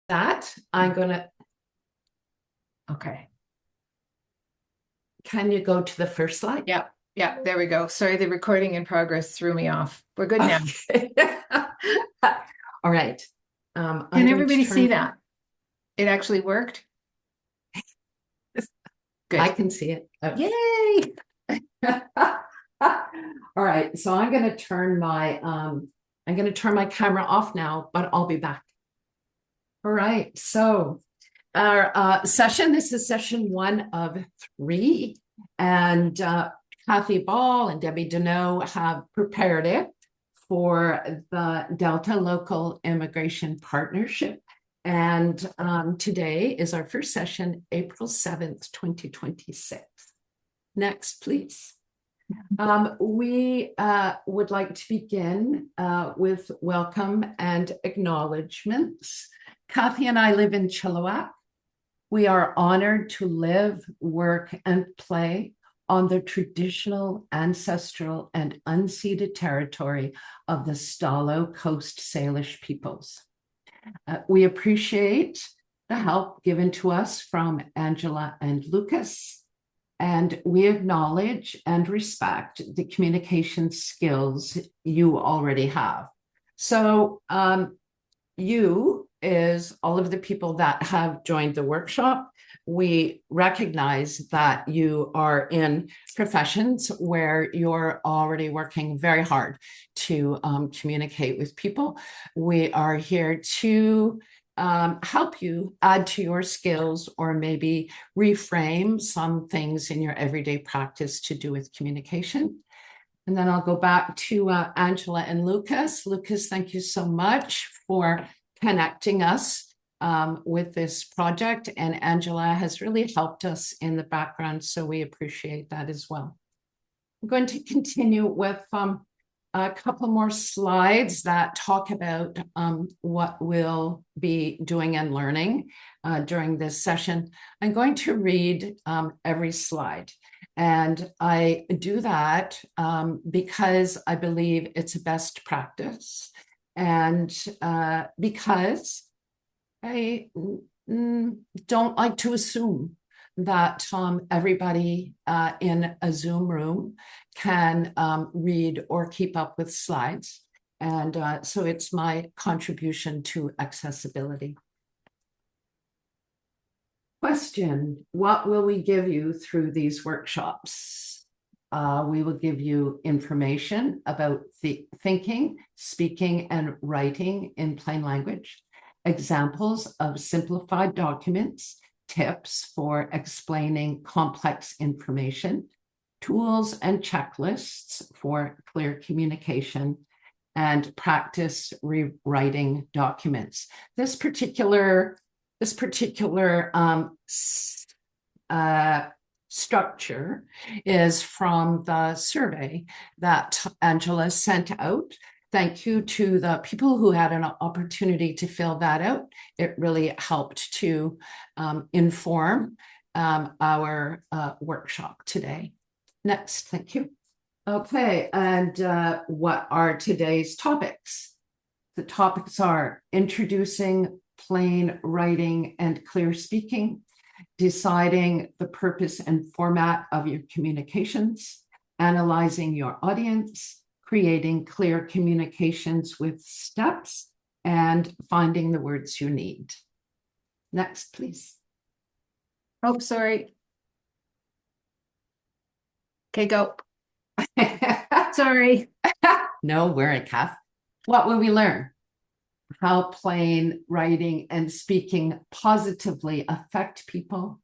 that, I'm going to, Okay. can you go to the first slide? Yeah. Yeah. There we go. Sorry, the recording in progress threw me off. We're good now. Okay. All right. I'm Can going to everybody see turn, that? It actually worked? I Good. can see it. Okay. Yay. All right. So I'm going to turn my camera off now, but I'll be back. All right. So our session, this is session 1 of 3. And Kathy Ball and Debbie Deneau have prepared it for the Delta Local Immigration Partnership. And today is our first session, April 7th, 2026. Next, please. We would like to begin with welcome and acknowledgements. Kathy and I live in Chilliwack. We are honored to live, work, and play on the traditional, ancestral, and unceded territory of the Stalo Coast Salish peoples. We appreciate the help given to us from Angela and Lucas, and we acknowledge and respect the communication skills you already have. So you is all of the people that have joined the workshop. We recognize that you are in professions where you're already working very hard to communicate with people. We are here to help you add to your skills or maybe reframe some things in your everyday practice to do with communication. And then I'll go back to Angela and Lucas. Lucas, thank you so much for connecting us with this project. And Angela has really helped us in the background, so we appreciate that as well. I'm going to continue with a couple more slides that talk about what we'll be doing and learning during this session. I'm going to read every slide. And I do that because I believe it's a best practice and because I don't like to assume that everybody in a Zoom room can read or keep up with slides. And so it's my contribution to accessibility. Question, what will we give you through these workshops? We will give you information about thinking, speaking, and writing in plain language, examples of simplified documents, tips for explaining complex information, tools and checklists for clear communication, and practice rewriting documents. This particular structure is from the survey that Angela sent out. Thank you to the people who had an opportunity to fill that out. It really helped to inform our workshop today. Next, thank you. Okay, and what are today's topics? The topics are introducing plain writing and clear speaking, deciding the purpose and format of your communications, analyzing your audience, creating clear communications with steps, and finding the words you need. Next, please. Oh, sorry. Okay, go. Sorry. No worry, Kath. What will we learn? How plain writing and speaking positively affect people,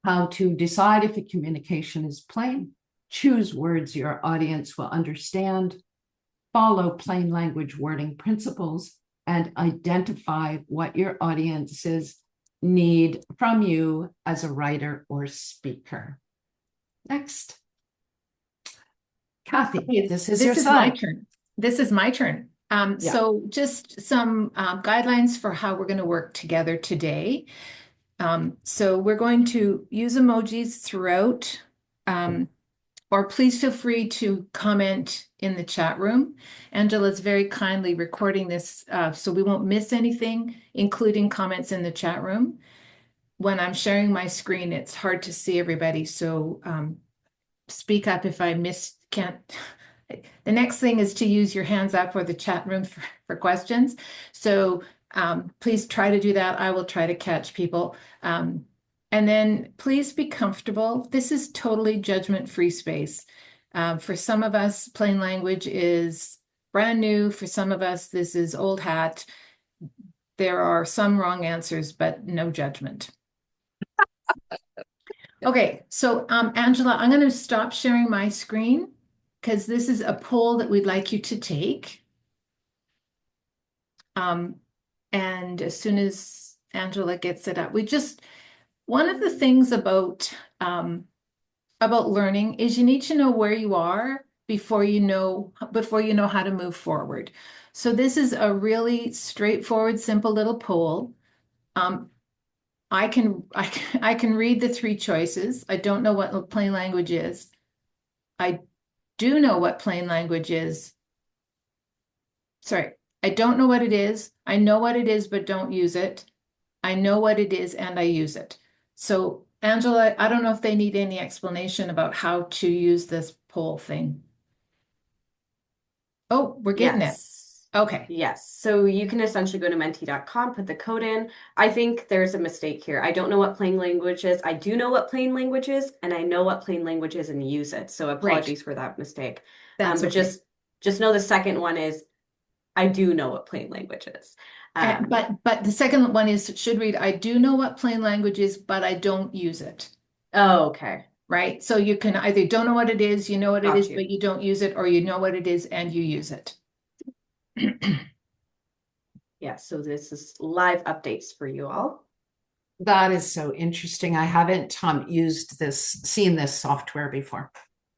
how to decide if a communication is plain, choose words your audience will understand, follow plain language wording principles, and identify what your audiences need from you as a writer or speaker. Next. Kathy, this is your my slide. turn. This is my turn. Yeah. So just some guidelines for how we're going to work together today. So we're going to use emojis throughout or please feel free to comment in the chat room. Angela's very kindly recording this, so we won't miss anything, including comments in the chat room. When I'm sharing my screen, it's hard to see everybody, so speak up if I can't. The next thing is to use your hands up or the chat room for questions. So please try to do that. I will try to catch people. And then please be comfortable. This is totally judgment-free space. For some of us, plain language is brand new. For some of us, this is old hat. There are some wrong answers, but no judgment. Okay, so Angela, I'm going to stop sharing my screen because this is a poll that we'd like you to take. And as soon as Angela gets it up, one of the things about learning is you need to know where you are before you know how to move forward. So this is a really straightforward, simple little poll. I can read the three choices. I don't know what plain language is. I do know what plain language is. Sorry, I don't know what it is. I know what it is, but don't use it. I know what it is and I use it. So Angela, I don't know if they need any explanation about how to use this poll thing. Oh, we're getting it. Okay. Yes. So you can essentially go to menti.com, put the code in. I think there's a mistake here. I don't know what plain language is. I do know what plain language is, and I know what plain language is and use it. So apologies for that mistake. That's but okay. just know the second one is I do know what plain language is. But the second one should read, I do know what plain language is, but I don't use it. Oh, okay. Right? So you can either don't know what it is, you know what it Got is, you. but you don't use it, or you know what it is and you use it. Yeah, so this is live updates for you all. That is so interesting. I haven't seen this software before.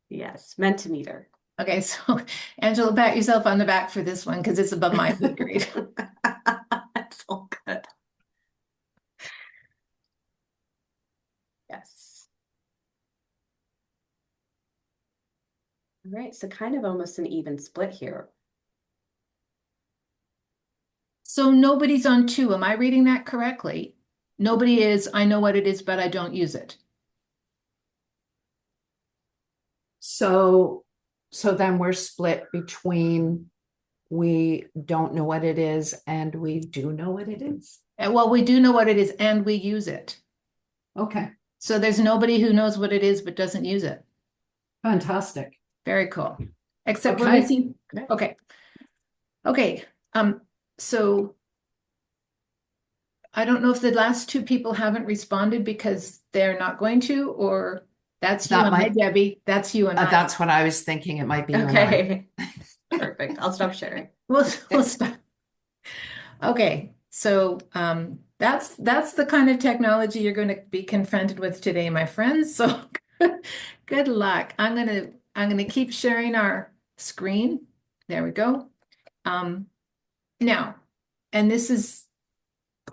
Yes, Mentimeter. Okay, so Angela, pat yourself on the back for this one because it's above my pay grade. That's all good. Yes. All right, so kind of almost an even split here. So nobody's on 2. Am I reading that correctly? Nobody is, I know what it is, but I don't use it. So then we're split between we don't know what it is and we do know what it is. Well, we do know what it is and we use it. Okay. So there's nobody who knows what it is but doesn't use it. Fantastic. Very cool. Except we're Okay. missing. Okay. Okay. So I don't know if the last 2 people haven't responded because they're not going to, or that's you and I, Debbie. That's you and I. That's what I was thinking. It might be you Okay. Perfect. I'll stop sharing. We'll stop. Okay. So that's the kind of technology you're going to be confronted with today, my friends. So good luck. I'm gonna keep sharing our screen. There we go. Now, and this is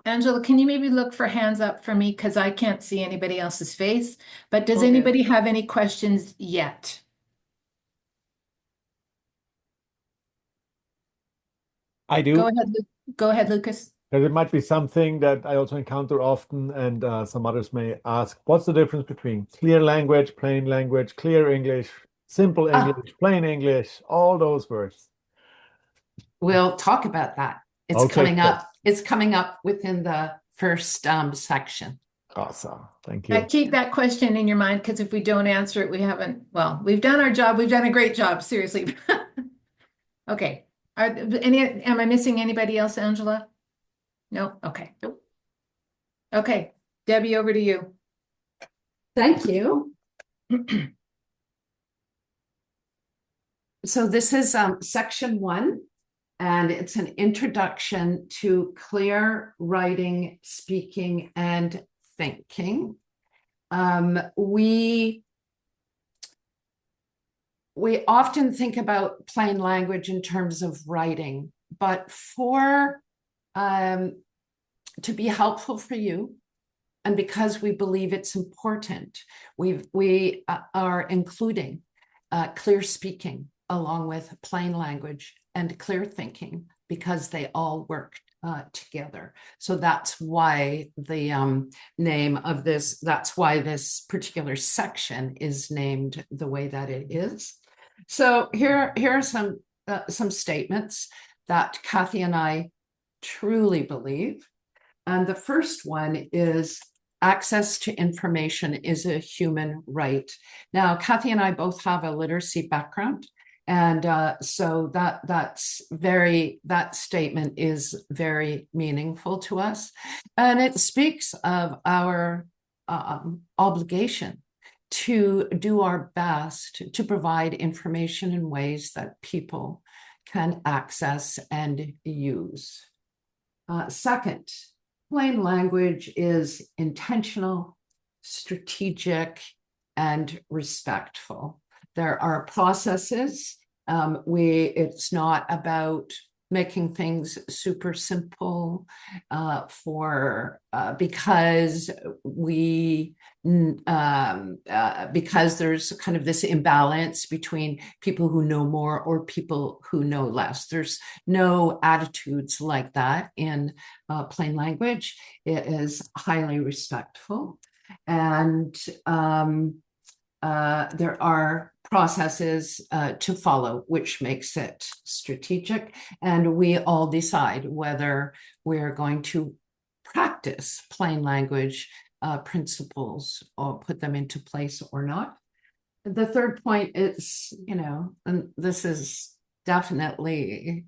Angela, can you maybe look for hands up for me because I can't see anybody else's face, but does anybody have any questions yet? I do. Go ahead, Lucas. Because it might be something that I also encounter often, and some others may ask, what's the difference between clear language, plain language, clear English, simple English, plain English, all those words? We'll talk about that. It's Okay, coming up. It's coming up within the first section. Awesome. Thank you. Keep that question in your mind because if we don't answer it, we've done our job. We've done a great job, seriously. Okay. Am I missing anybody else, Angela? No? Okay. Nope. Okay. Debbie, over to you. Thank you. So this is section 1, and it's an introduction to clear writing, speaking, and thinking. We often think about plain language in terms of writing, but to be helpful for you, and because we believe it's important, we are including clear speaking along with plain language and clear thinking, because they all work together. So that's why the name of this, that's why this particular section is named the way that it is. So here are some statements that Kathy and I truly believe. And the first one is access to information is a human right. Now, Kathy and I both have a literacy background. And so that statement is very meaningful to us. And it speaks of our obligation to do our best to provide information in ways that people can access and use. Second, plain language is intentional, strategic, and respectful. There are processes. It's not about making things super simple because there's kind of this imbalance between people who know more or people who know less. There's no attitudes like that in plain language. It is highly respectful, and there are processes to follow, which makes it strategic. And we all decide whether we're going to practice plain language principles or put them into place or not. The third point is, and this is definitely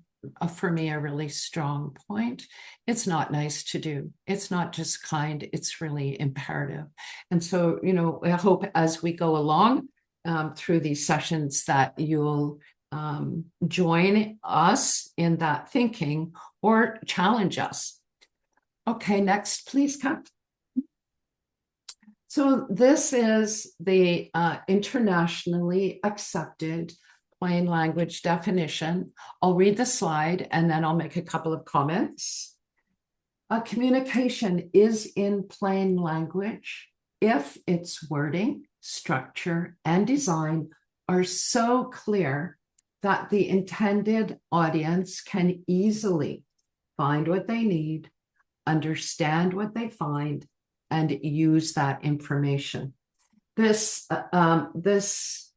for me a really strong point, it's not nice to do. It's not just kind, it's really imperative. And so, I hope as we go along through these sessions that you'll join us in that thinking or challenge us. Okay, next, please, Kat. So this is the internationally accepted plain language definition. I'll read the slide and then I'll make a couple of comments. Communication is in plain language if its wording, structure, and design are so clear that the intended audience can easily find what they need, understand what they find, and use that information. This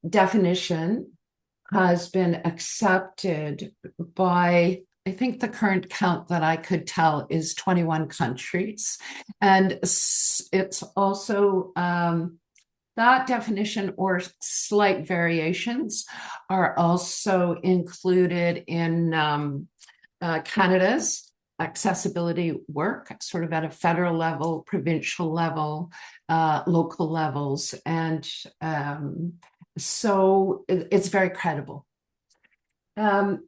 definition has been accepted by, I think the current count that I could tell is 21 countries. And it's also, that definition or slight variations are also included in Canada's accessibility work, sort of at a federal level, provincial level, local levels. And so it's very credible. An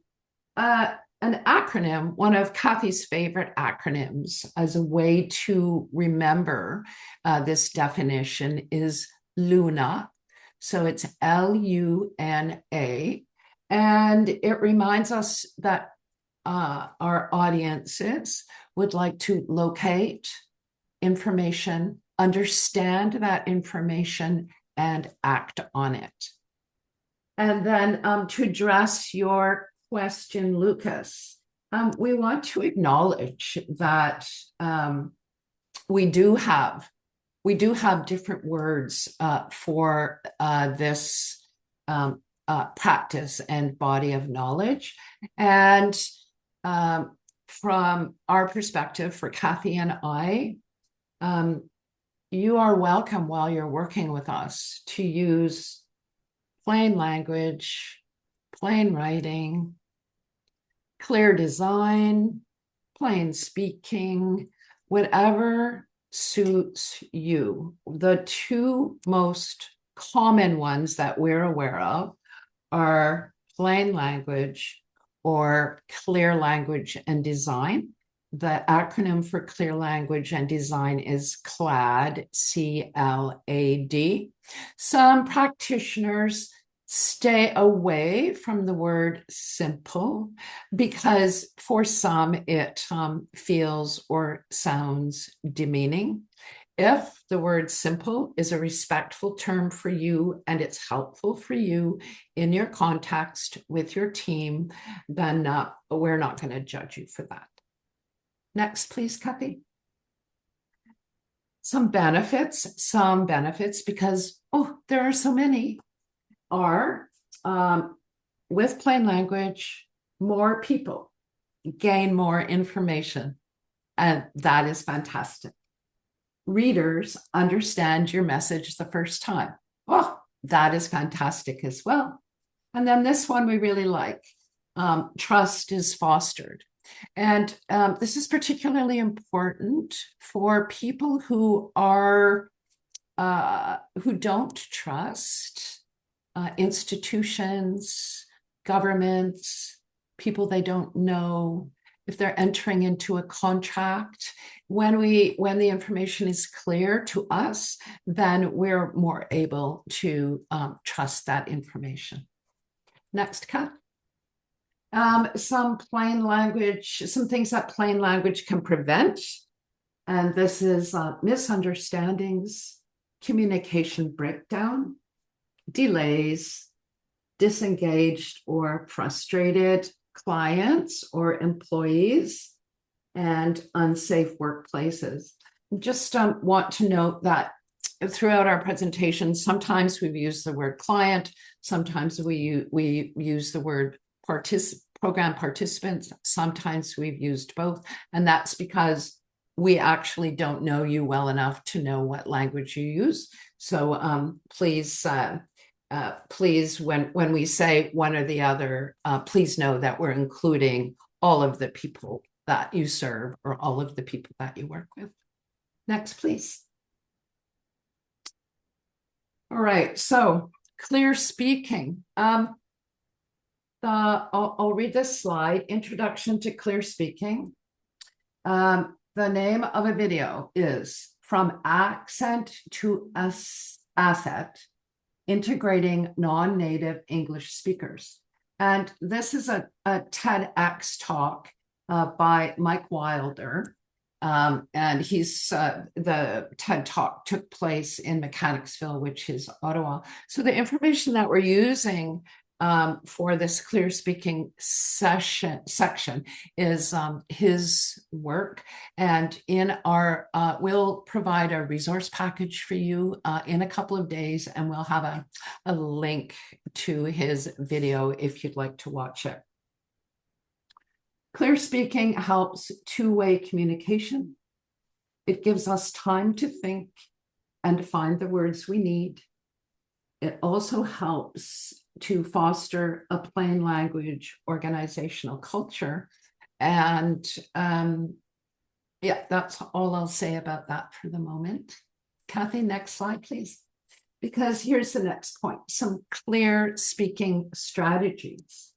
acronym, one of Kathy's favorite acronyms as a way to remember this definition is LUNA. So it's LUNA. And it reminds us that our audiences would like to locate information, understand that information, and act on it. And then to address your question, Lucas, we want to acknowledge that we do have different words for this practice and body of knowledge. And from our perspective, for Kathy and I, you are welcome while you're working with us to use plain language, plain writing, clear design, plain speaking, whatever suits you. The two most common ones that we're aware of are plain language or clear language and design. The acronym for clear language and design is CLAD, C-L-A-D. Some practitioners stay away from the word simple because for some it feels or sounds demeaning. If the word simple is a respectful term for you and it's helpful for you in your context with your team, then we're not going to judge you for that. Next, please, Kathy. Some benefits, because, there are so many, are with plain language, more people gain more information, and that is fantastic. Readers understand your message the first time. That is fantastic as well. And then this one we really like. Trust is fostered. And this is particularly important for people who are who don't trust institutions, governments, people they don't know. If they're entering into a contract, when the information is clear to us, then we're more able to trust that information. Next, Kat. Some things that plain language can prevent, and this is misunderstandings, communication breakdown, delays, disengaged or frustrated clients or employees, and unsafe workplaces. Just want to note that throughout our presentation, sometimes we've used the word client, sometimes we use the word program participants, sometimes we've used both, and that's because we actually don't know you well enough to know what language you use. So please, when we say one or the other, please know that we're including all of the people that you serve or all of the people that you work with. Next, please. All right, so clear speaking. I'll read this slide, Introduction to Clear Speaking. The name of a video is From Accent to Asset, Integrating Non-Native English Speakers. And this is a TEDx talk by Mike Wilder. And the TED Talk took place in Mechanicsville, which is Ottawa. So the information that we're using for this clear speaking section is his work, and in our we'll provide a resource package for you in a couple of days, and we'll have a link to his video if you'd like to watch it. Clear speaking helps two-way communication. It gives us time to think and to find the words we need. It also helps to foster a plain language organizational culture. And yeah, that's all I'll say about that for the moment. Kathy, next slide, please. Because here's the next point, some clear speaking strategies.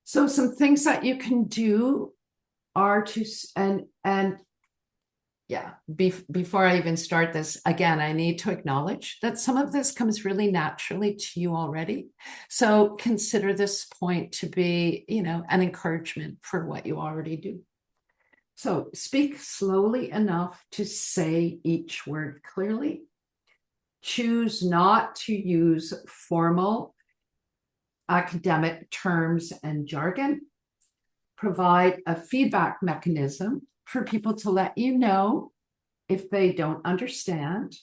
So some things that you can do are to, before I even start this, again, I need to acknowledge that some of this comes really naturally to you already. So consider this point to be, an encouragement for what you already do. So speak slowly enough to say each word clearly. Choose not to use formal academic terms and jargon. Provide a feedback mechanism for people to let you know if they don't understand.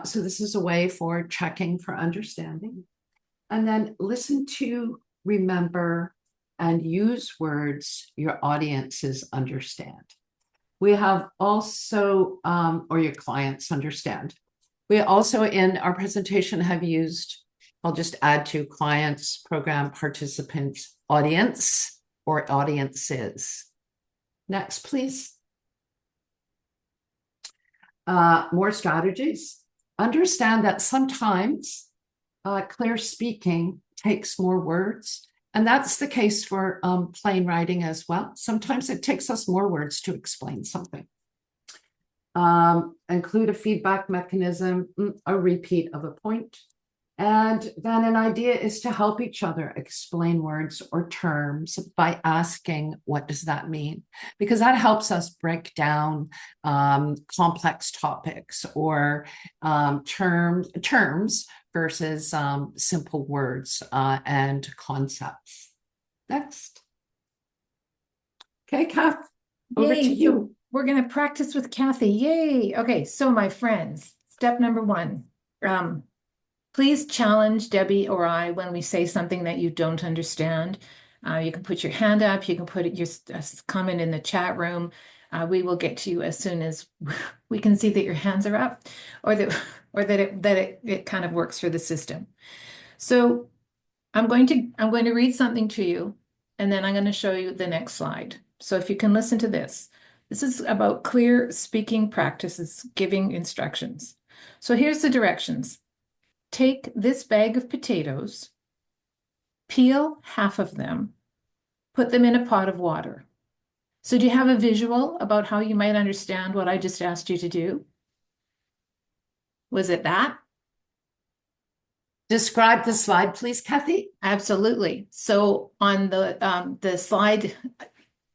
So this is a way for checking for understanding. And then listen to, remember, and use words your audiences understand. We have also, or your clients understand. We also in our presentation have used, I'll just add to clients, program participants, audience, or audiences. Next, please. More strategies. Understand that sometimes clear speaking takes more words, and that's the case for plain writing as well. Sometimes it takes us more words to explain something. Include a feedback mechanism, a repeat of a point. And then an idea is to help each other explain words or terms by asking, what does that mean? Because that helps us break down complex topics or terms versus simple words and concepts. Next. Okay, Kath, over to Yay, you. so we're going to practice with Kathy. Yay. Okay, so my friends, step number 1. Please challenge Debbie or I when we say something that you don't understand. You can put your hand up. You can put your comment in the chat room. We will get to you as soon as we can see that your hands are up, or that it kind of works for the system. So I'm going to read something to you, and then I'm going to show you the next slide. So if you can listen to this. This is about clear speaking practices, giving instructions. So here's the directions. Take this bag of potatoes, peel half of them, put them in a pot of water. So do you have a visual about how you might understand what I just asked you to do? Was it that? Describe the slide, please, Kathy. Absolutely. So on the slide,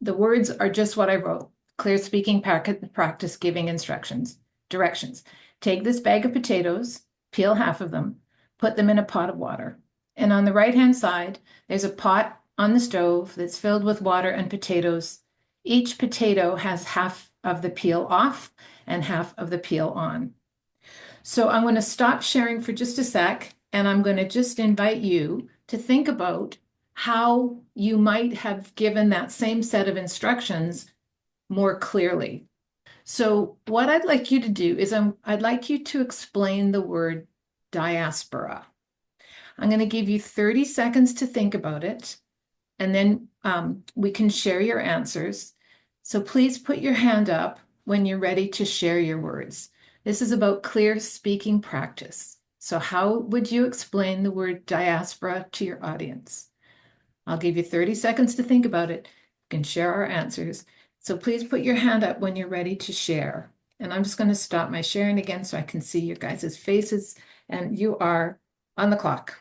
the words are just what I wrote. Clear speaking practice giving instructions, directions. Take this bag of potatoes, peel half of them, put them in a pot of water. And on the right-hand side, there's a pot on the stove that's filled with water and potatoes. Each potato has half of the peel off and half of the peel on. So I'm going to stop sharing for just a sec, and I'm going to just invite you to think about how you might have given that same set of instructions more clearly. So what I'd like you to do is I'd like you to explain the word diaspora. I'm going to give you 30 seconds to think about it, and then we can share your answers. So please put your hand up when you're ready to share your words. This is about clear speaking practice. So how would you explain the word diaspora to your audience? I'll give you 30 seconds to think about it. You can share our answers. So please put your hand up when you're ready to share. And I'm just going to stop my sharing again so I can see your guys' faces. And you are on the clock.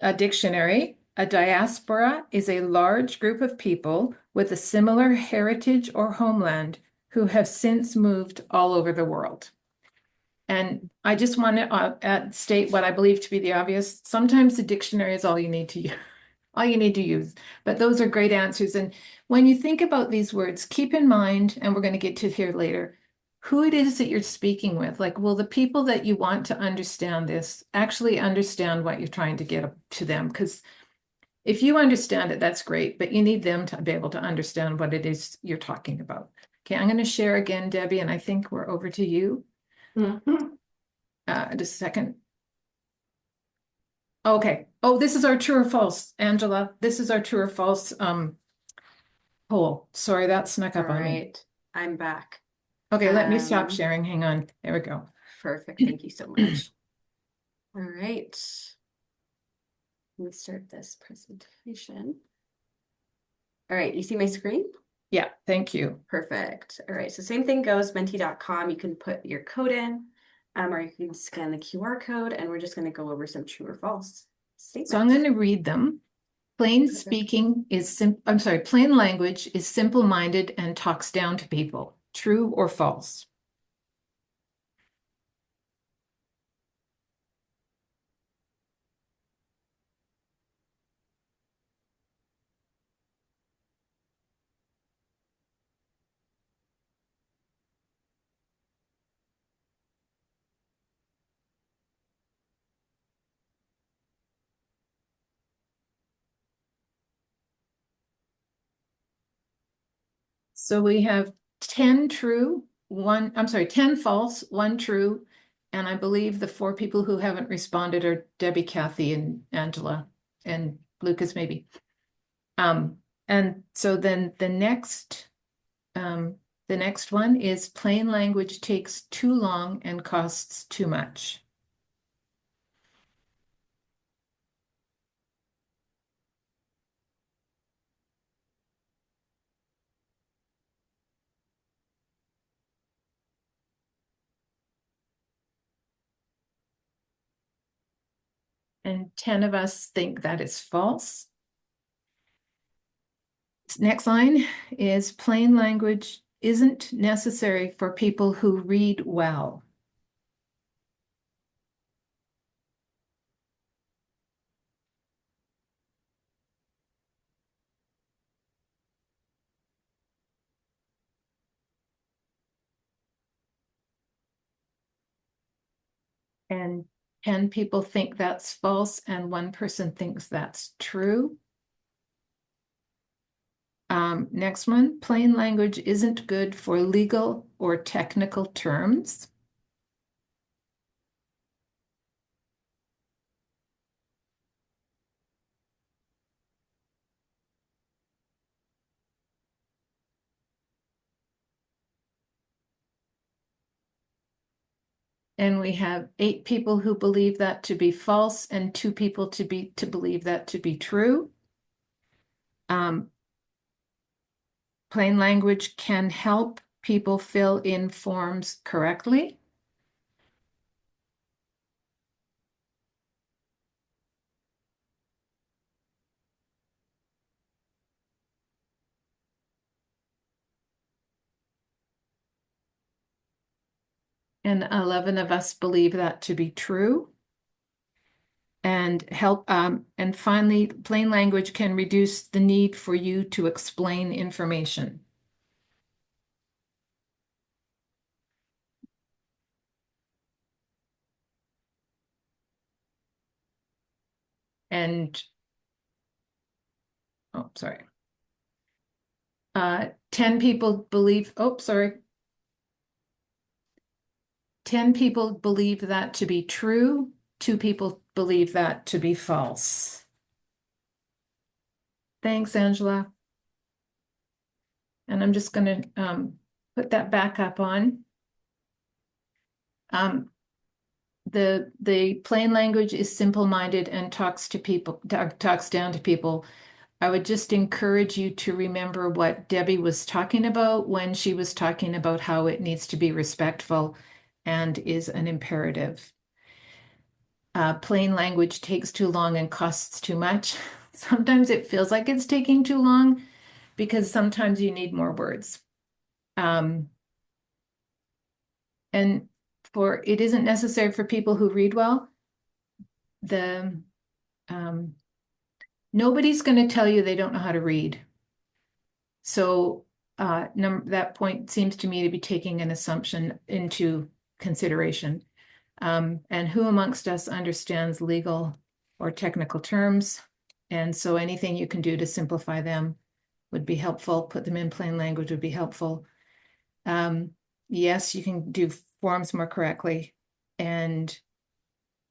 A dictionary. A diaspora is a large group of people with a similar heritage or homeland who have since moved all over the world. And I just want to state what I believe to be the obvious. Sometimes the dictionary is all you need to use. All you need to use. But those are great answers. And when you think about these words, keep in mind, and we're going to get to here later, who it is that you're speaking with. Like, will the people that you want to understand this actually understand what you're trying to get to them? Because if you understand it, that's great, but you need them to be able to understand what it is you're talking about. Okay, I'm going to share again, Debbie, and I think we're over to you. Mm-hmm. Just a second. Okay. Oh, this is our true or false, Angela. This is our true or false poll. Sorry, that snuck up on me. Right, I'm back. Okay, let me stop sharing. Hang on. There we go. Perfect. Thank you so much. All right. Let me start this presentation. All right, you see my screen? Yeah, thank you. Perfect. All right, so same thing goes, menti.com. You can put your code in, or you can scan the QR code, and we're just going to go over some true or false statements. So I'm going to read them. Plain language is simple-minded and talks down to people. True or false? So we have 10 true, 10 false, 1 true. And I believe the 4 people who haven't responded are Debbie, Kathy, and Angela, and Lucas maybe. And so then the next one is plain language takes too long and costs too much. and 10 of us think that is false. Next line is plain language isn't necessary for people who read well. And 10 people think that's false, and 1 person thinks that's true. Next one, plain language isn't good for legal or technical terms. And we have 8 people who believe that to be false and 2 people to believe that to be true. Plain language can help people fill in forms correctly. And 11 of us believe that to be true. And and finally, plain language can reduce the need for you to explain information. And, oh, sorry. 10 people believe, 10 people believe that to be true. 2 people believe that to be false. Thanks, Angela. And I'm just going to put that back up on. The plain language is simple-minded and talks down to people. I would just encourage you to remember what Debbie was talking about when she was talking about how it needs to be respectful and is an imperative. Plain language takes too long and costs too much. Sometimes it feels like it's taking too long because sometimes you need more words. And it isn't necessary for people who read well. Nobody's going to tell you they don't know how to read. So that point seems to me to be taking an assumption into consideration. And who amongst us understands legal or technical terms? And so anything you can do to simplify them would be helpful. Put them in plain language would be helpful. Yes, you can do forms more correctly. And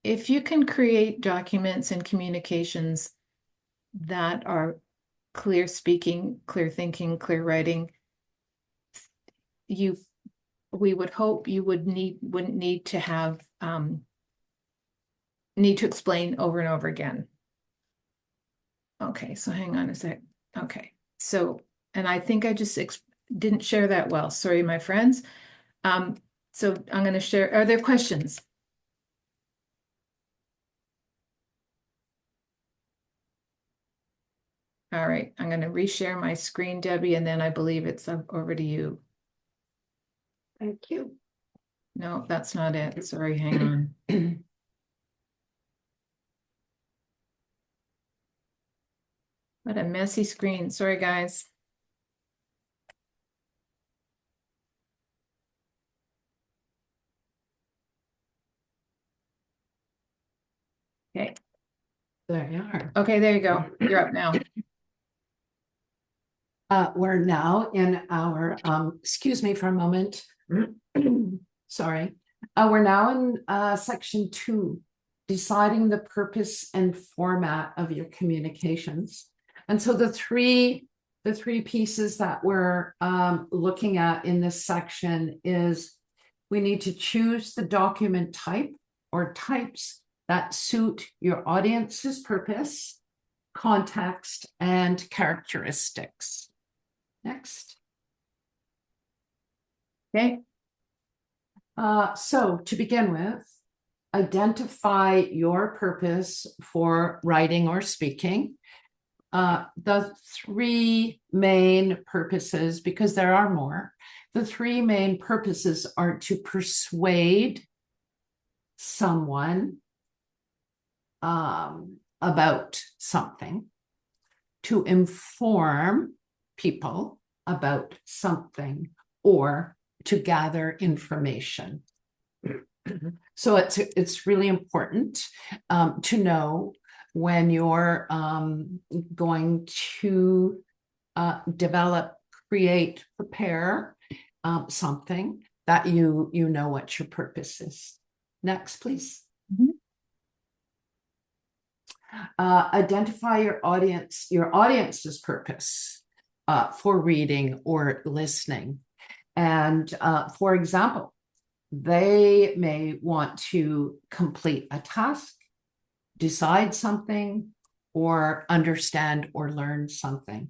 if you can create documents and communications that are clear speaking, clear thinking, clear writing, we would hope you wouldn't need to have need to explain over and over again. Okay, so hang on a sec. Okay, so, and I think I just didn't share that well. Sorry, my friends. So I'm going to share. Are there questions? All right, I'm going to reshare my screen, Debbie, and then I believe it's over to you. Thank you. No, that's not it. Sorry, hang on. What a messy screen. Sorry, guys. Okay. There you are. Okay, there you go. You're up now. We're now in our, excuse me for a moment. Sorry. We're now in section 2, deciding the purpose and format of your communications. And so the three pieces that we're looking at in this section is we need to choose the document type or types that suit your audience's purpose, context, and characteristics. Next. Okay. So to begin with, identify your purpose for writing or speaking. The three main purposes, because there are more, the three main purposes are to persuade someone about something, to inform people about something, or to gather information. So it's really important to know when you're going to develop, create, prepare something, that you know what your purpose is. Next, please. Identify your audience's purpose for reading or listening. And for example, they may want to complete a task, decide something, or understand or learn something.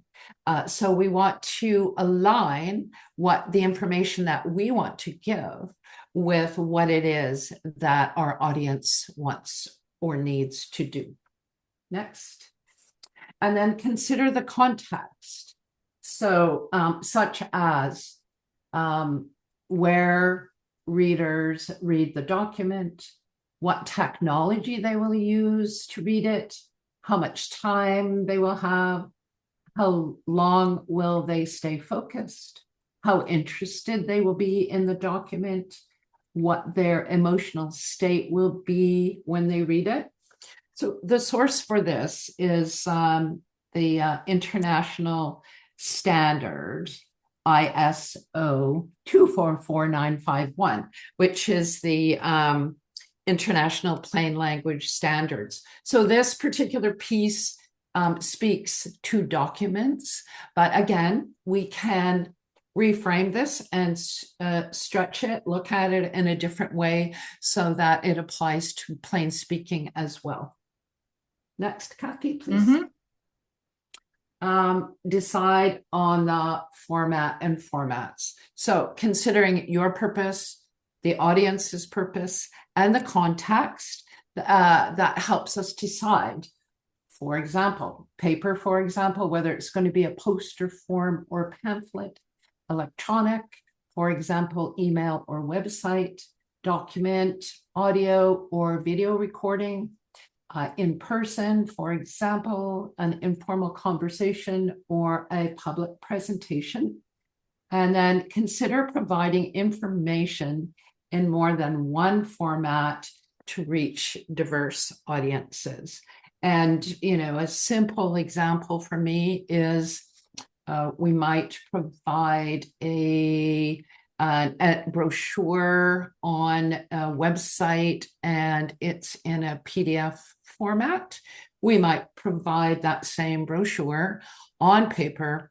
So we want to align what the information that we want to give with what it is that our audience wants or needs to do. Next. And then consider the context. So such as where readers read the document, what technology they will use to read it, how much time they will have, how long will they stay focused, how interested they will be in the document, what their emotional state will be when they read it. So the source for this is the international standard ISO 244951, which is the International Plain Language Standards. So this particular piece speaks to documents, but again, we can reframe this and stretch it, look at it in a different way so that it applies to plain speaking as well. Next, Kathy, please. Decide on the format and formats. So considering your purpose, the audience's purpose, and the context, that helps us decide. For example, paper, for example, whether it's going to be a poster form or pamphlet, electronic, for example, email or website, document, audio or video recording, in person, for example, an informal conversation or a public presentation. And then consider providing information in more than one format to reach diverse audiences. And, you know, a simple example for me is we might provide a brochure on a website and it's in a PDF format. We might provide that same brochure on paper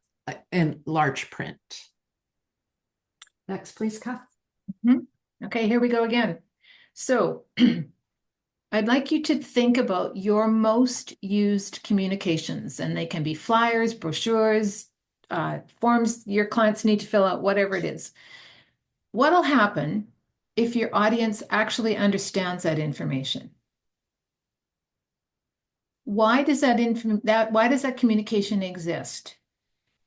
in large print. Next, please, Kath. Okay, here we go again. So I'd like you to think about your most used communications, and they can be flyers, brochures, forms your clients need to fill out, whatever it is. What'll happen if your audience actually understands that information? Why does that communication exist?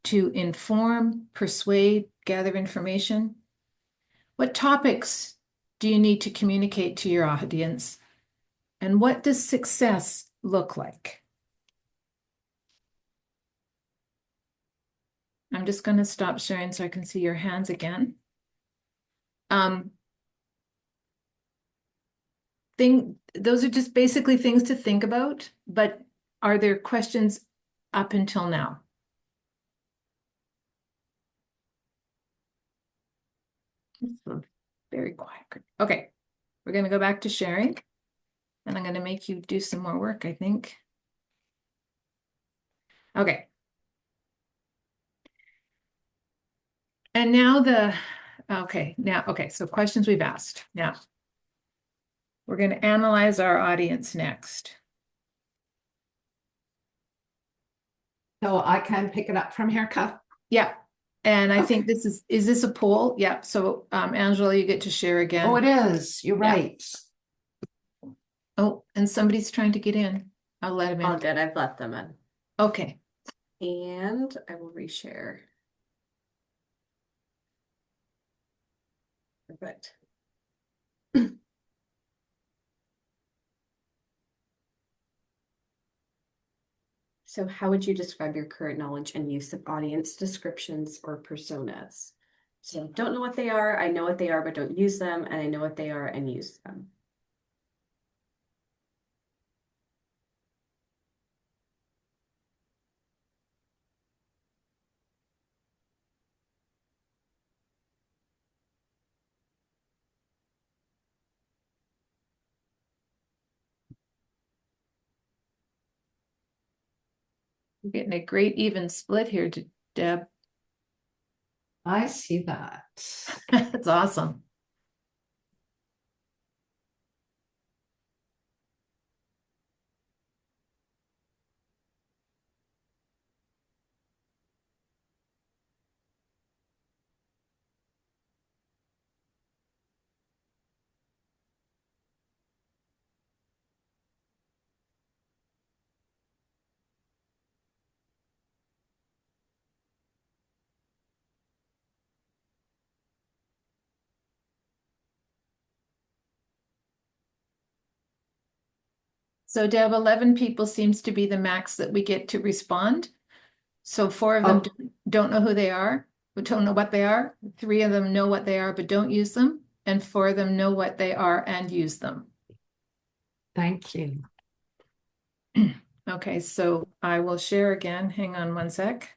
To inform, persuade, gather information? What topics do you need to communicate to your audience? And what does success look like? I'm just going to stop sharing so I can see your hands again. Those are just basically things to think about, but are there questions up until now? It's very quiet. Okay, we're going to go back to sharing, and I'm going to make you do some more work, I think. Okay. And now so questions we've asked. Now, we're going to analyze our audience next. So I can pick it up from here, Kath? Yeah. And I think this is this a poll? Yeah. So Angela, you get to share again. Oh, it is. You're right. Oh, and somebody's trying to get in. I'll let him All in. good. I've let them in. Okay. And I will reshare. Perfect. So how would you describe your current knowledge and use of audience descriptions or personas? So don't know what they are, I know what they are, but don't use them, and I know what they are and use them. We're getting a great even split here, Deb. I see that. That's awesome. So Deb, 11 people seems to be the max that we get to respond. So 4 of them don't know who they are, but don't know what they are. 3 of them know what they are, but don't use them. And 4 of them know what they are and use them. Thank you. Okay, so I will share again. Hang on one sec.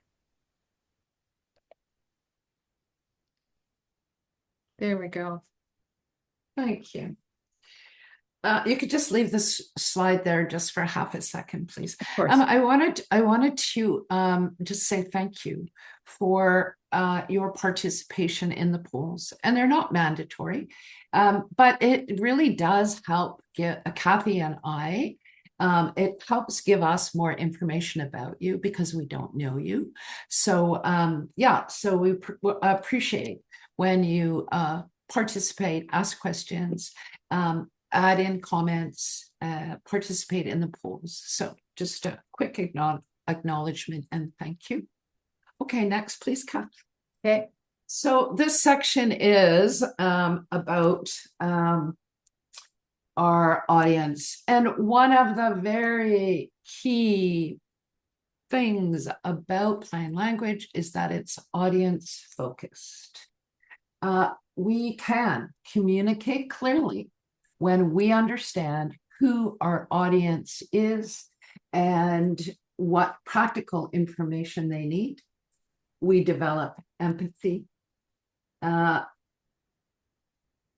There we go. Thank you. You could just leave this slide there just for half a second, please. Of course. I wanted to just say thank you for your participation in the polls, and they're not mandatory, but it really does help get Kathy and I. It helps give us more information about you because we don't know you. So yeah, so we appreciate when you participate, ask questions. Add in comments, participate in the polls. So just a quick acknowledgement and thank you. Okay, next, please, Kath. Okay. So this section is about our audience. And one of the very key things about plain language is that it's audience focused. We can communicate clearly when we understand who our audience is and what practical information they need. We develop empathy. And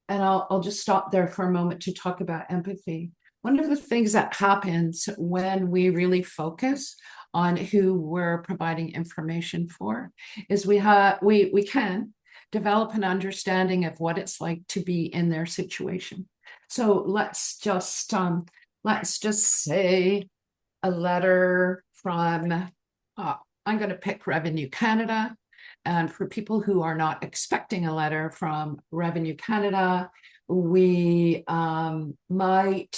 I'll just stop there for a moment to talk about empathy. One of the things that happens when we really focus on who we're providing information for is we can develop an understanding of what it's like to be in their situation. So let's just say a letter from I'm going to pick Revenue Canada, and for people who are not expecting a letter from Revenue Canada, we might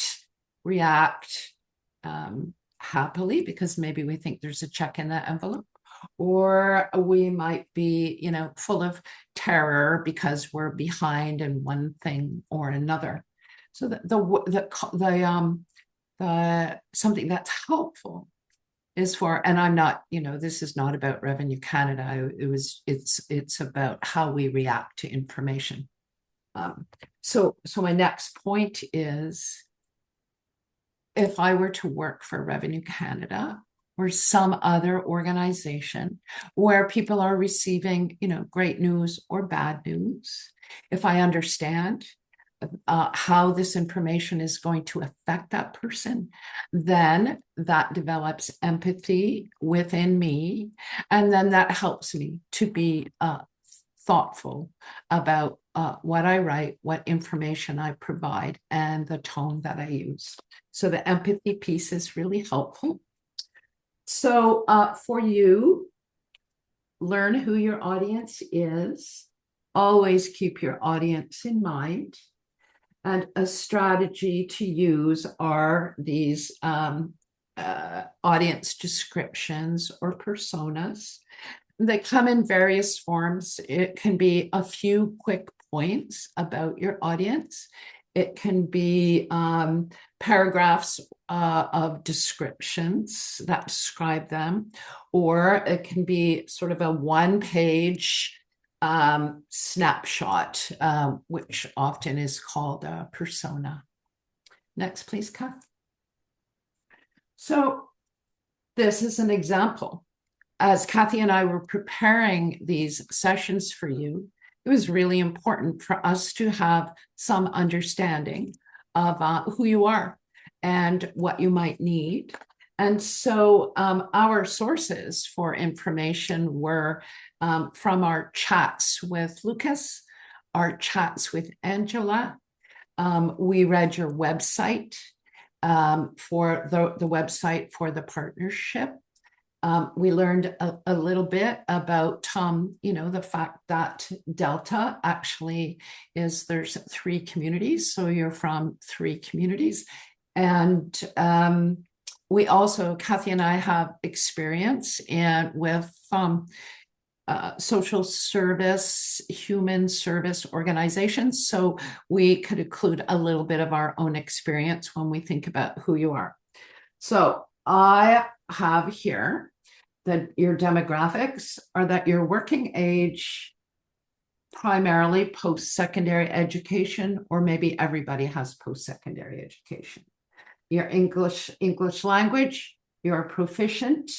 react happily because maybe we think there's a check in that envelope, or we might be, full of terror because we're behind in one thing or another. So something that's helpful is for, and I'm not, this is not about Revenue Canada. It's about how we react to information. So my next point is, if I were to work for Revenue Canada or some other organization where people are receiving, great news or bad news, if I understand how this information is going to affect that person, then that develops empathy within me, and then that helps me to be thoughtful about what I write, what information I provide, and the tone that I use. So the empathy piece is really helpful. So for you, learn who your audience is. Always keep your audience in mind. And a strategy to use are these audience descriptions or personas. They come in various forms. It can be a few quick points about your audience. It can be paragraphs of descriptions that describe them, or it can be sort of a one-page snapshot, which often is called a persona. Next, please, Kath. So this is an example. As Kathy and I were preparing these sessions for you, it was really important for us to have some understanding of who you are and what you might need. And so our sources for information were from our chats with Lucas, our chats with Angela. We read your website for the website for the partnership. We learned a little bit about, the fact that Delta actually there's 3 communities. So you're from 3 communities. And we also, Kathy and I have experience with social service, human service organizations. So we could include a little bit of our own experience when we think about who you are. So I have here that your demographics are that you're working age, primarily post-secondary education, or maybe everybody has post-secondary education. Your English language, you're proficient.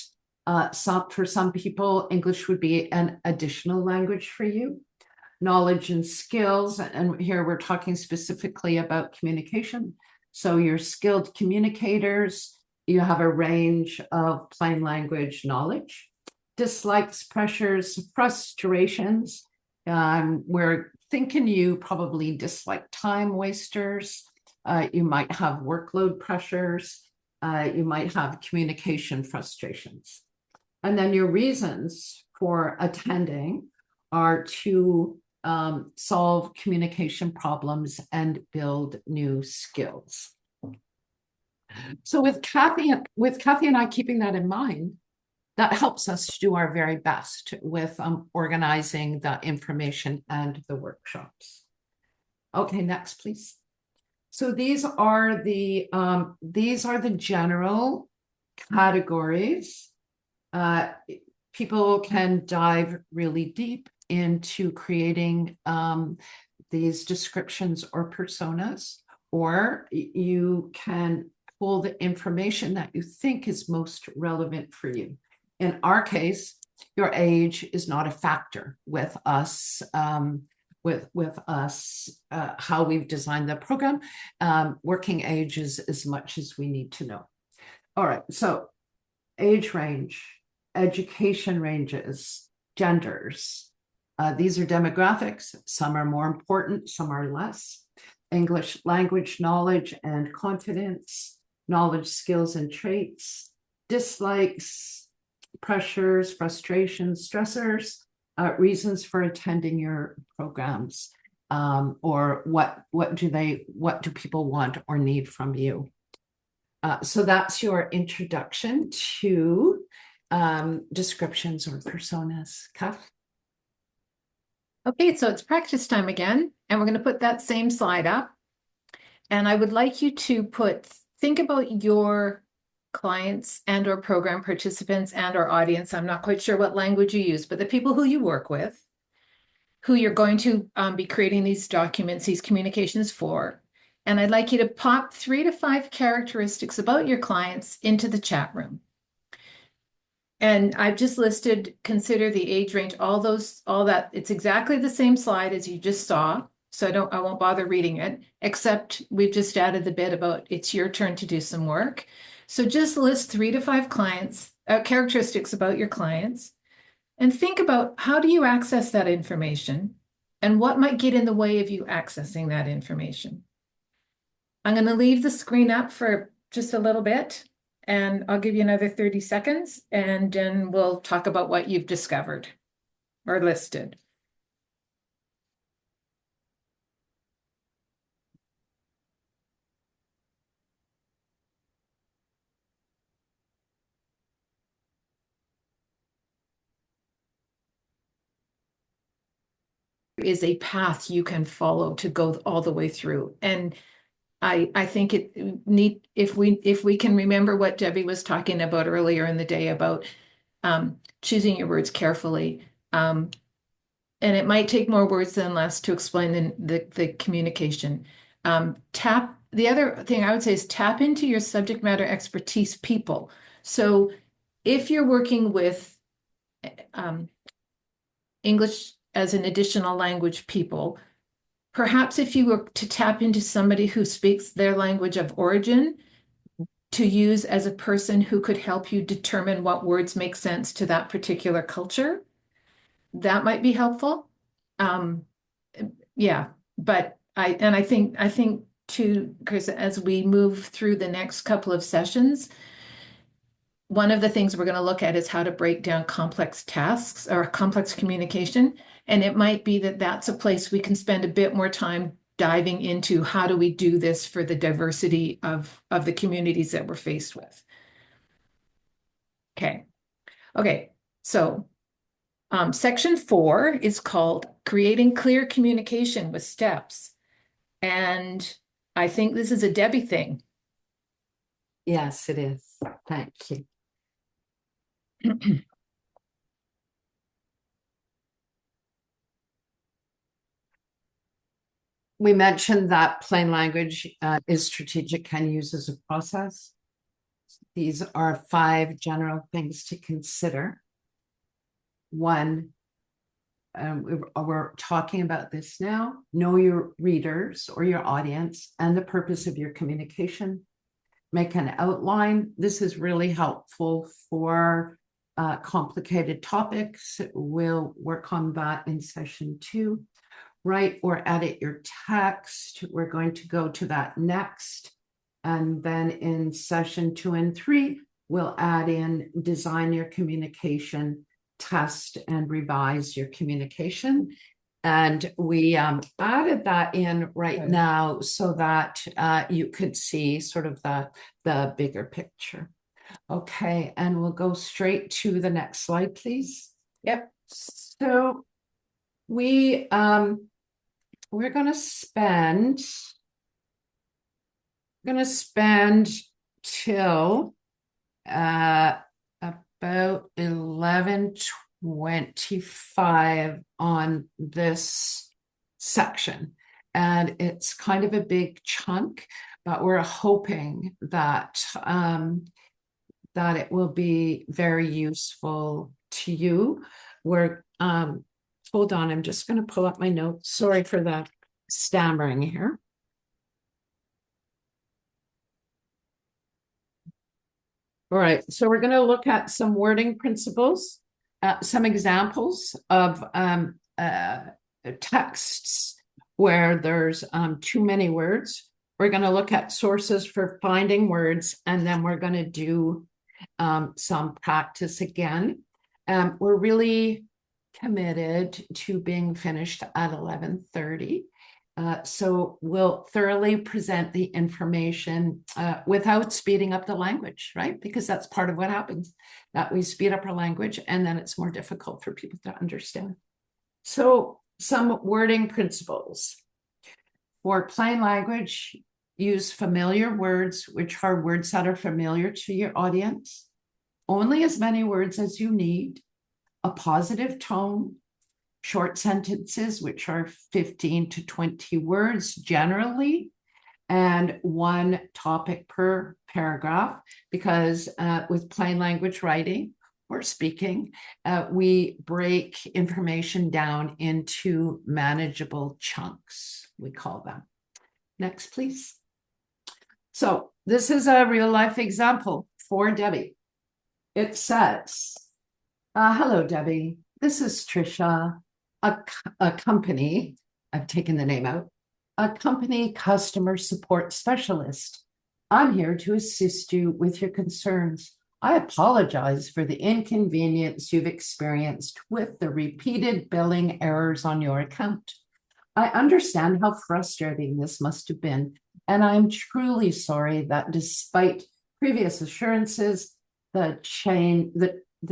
For some people, English would be an additional language for you. Knowledge and skills, and here we're talking specifically about communication. So you're skilled communicators. You have a range of plain language knowledge. Dislikes, pressures, frustrations. We're thinking you probably dislike time wasters. You might have workload pressures. You might have communication frustrations. And then your reasons for attending are to solve communication problems and build new skills. So with Kathy and I keeping that in mind, that helps us to do our very best with organizing the information and the workshops. Okay, next, please. So these are the general categories. People can dive really deep into creating these descriptions or personas, or you can pull the information that you think is most relevant for you. In our case, your age is not a factor with us. How we've designed the program, working age is as much as we need to know. All right, so age range, education ranges, genders. These are demographics. Some are more important, some are less. English language knowledge and confidence, knowledge, skills, and traits, dislikes, pressures, frustrations, stressors, reasons for attending your programs, or what do people want or need from you. So that's your introduction to descriptions or personas. Kath? Okay, so it's practice time again, and we're going to put that same slide up. And I would like you to think about your clients and or program participants and or audience. I'm not quite sure what language you use, but the people who you work with, who you're going to be creating these documents, these communications for. And I'd like you to pop 3 to 5 characteristics about your clients into the chat room. And I've just listed, consider the age range, all that. It's exactly the same slide as you just saw. So I won't bother reading it, except we've just added the bit about it's your turn to do some work. So just list 3 to 5 characteristics about your clients, and think about how do you access that information and what might get in the way of you accessing that information. I'm going to leave the screen up for just a little bit, and I'll give you another 30 seconds, and then we'll talk about what you've discovered or listed. is a path you can follow to go all the way through. And I think if we can remember what Debbie was talking about earlier in the day about choosing your words carefully. And it might take more words than less to explain the communication. The other thing I would say is tap into your subject matter expertise people. So if you're working with English as an additional language people, perhaps if you were to tap into somebody who speaks their language of origin to use as a person who could help you determine what words make sense to that particular culture, that might be helpful. Yeah, but I think too, Chris, as we move through the next couple of sessions, one of the things we're going to look at is how to break down complex tasks or complex communication. And it might be that that's a place we can spend a bit more time diving into how do we do this for the diversity of the communities that we're faced with. Okay, so section 4 is called Creating Clear Communication with Steps. And I think this is a Debbie thing. Yes, it is. Thank you. We mentioned that plain language is strategic and used as a process. These are 5 general things to consider. 1, we're talking about this now. Know your readers or your audience and the purpose of your communication. Make an outline. This is really helpful for complicated topics. We'll work on that in session 2. Write or edit your text. We're going to go to that next. And then in session 2 and 3, we'll add in design your communication, test and revise your communication. And we added that in right now so that you could see sort of the bigger picture. Okay, and we'll go straight to the next slide, please. Yep. So we're going to spend till about 11:25 on this section, and it's kind of a big chunk, but we're hoping that that it will be very useful to you. We're hold on, I'm just going to pull up my notes. Sorry for the stammering here. All right, so we're going to look at some wording principles, some examples of texts where there's too many words. We're going to look at sources for finding words, and then we're going to do some practice again. We're really committed to being finished at 11:30. So we'll thoroughly present the information without speeding up the language, right? Because that's part of what happens, that we speed up our language and then it's more difficult for people to understand. So some wording principles. For plain language, use familiar words, which are words that are familiar to your audience. Only as many words as you need. A positive tone. Short sentences, which are 15 to 20 words generally, and 1 topic per paragraph, because with plain language writing or speaking, we break information down into manageable chunks, we call them. Next, please. So this is a real life example for Debbie. It says, hello, Debbie. This is Trisha. A company, I've taken the name out, a company customer support specialist. I'm here to assist you with your concerns. I apologize for the inconvenience you've experienced with the repeated billing errors on your account. I understand how frustrating this must have been, and I'm truly sorry that despite previous assurances, the